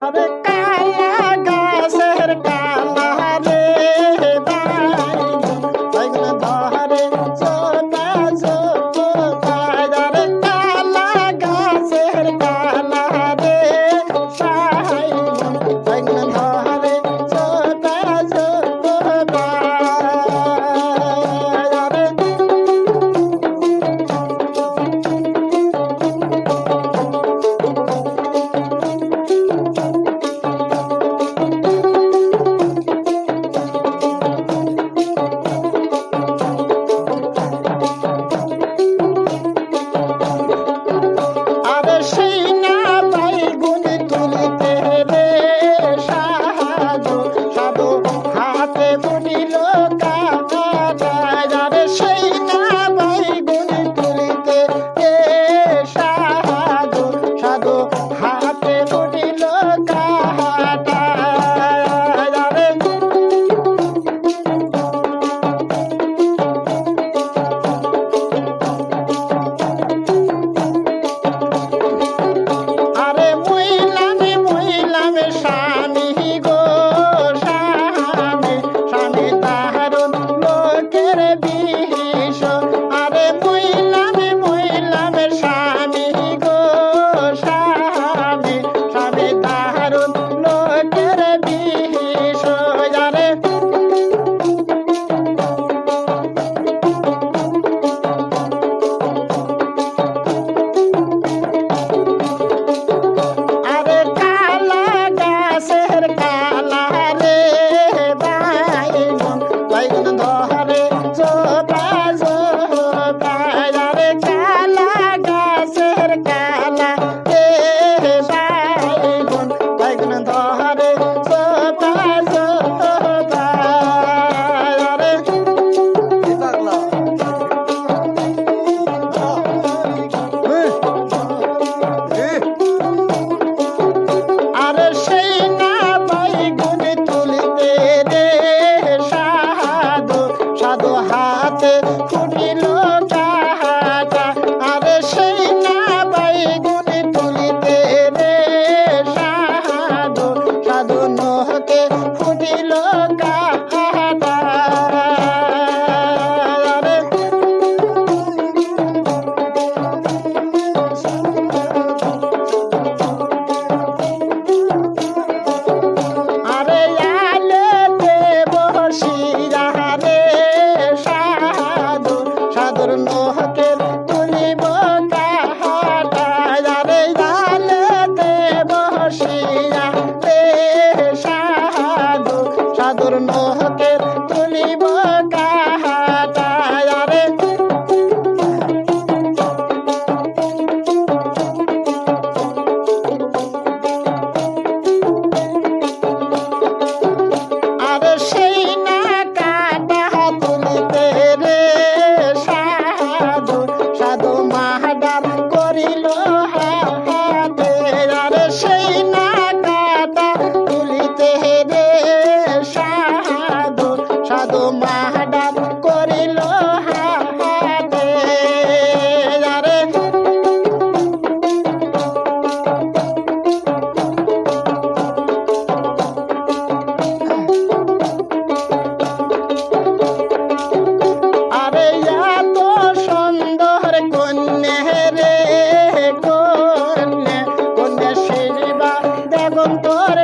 আরে কালা গাছের কালা রে বাইগুন ধরে ছোটা ছোটা আরে কালা গাছের কালা রে বাইগুন ধরে ছোটা ছোটা আরে আরে সেই না বাইগুন তুলিতে রে সাধু সাধু হাতে বুনিল কাটা আরে সেই না বাইগুন তুলিতে রে সাধু সাধু হাতে বুনিল কাটা আরে আরে মইলাম স্বামী গো স্বামী স্বামী তাহারুন লোকের বিষ আরে মইলাম স্বামী গো স্বামী স্বামী তাহারুন লোকের বিষ আরে আরে কালা গাছের কালা রে বাইগুন ধরে ছোটা ছোটা আরে কালা গাছের কালা রে বাইগুন ধরে ছোটা ছোটা আরে আরে সেই না বাইগুন তুলিতে রে সাধু সাধু হাতে ফুটিল কাটা আরে সেই না বাইগুন তুলিতে রে সাধু সাধু নহকে ফুটিল কাটা আরে আরে আলেতে বসিয়া রে সাধু সাধুর নহকের তুলিব কাটা আরে আলেতে বসিয়া রে সাধু সাধুর নহকের তুলিব কাটা আরে আরে সেই না কাটা তুলিতে রে সাধু সাধু মাহাদার করিল হাতে আরে সেই না কাটা তুলিতে রে সাধু সাধু মাহাদার করিল হাতে আরে আরে এত সুন্দর কন্যা রে কন্যা কন্যা শিবা দেবন তোর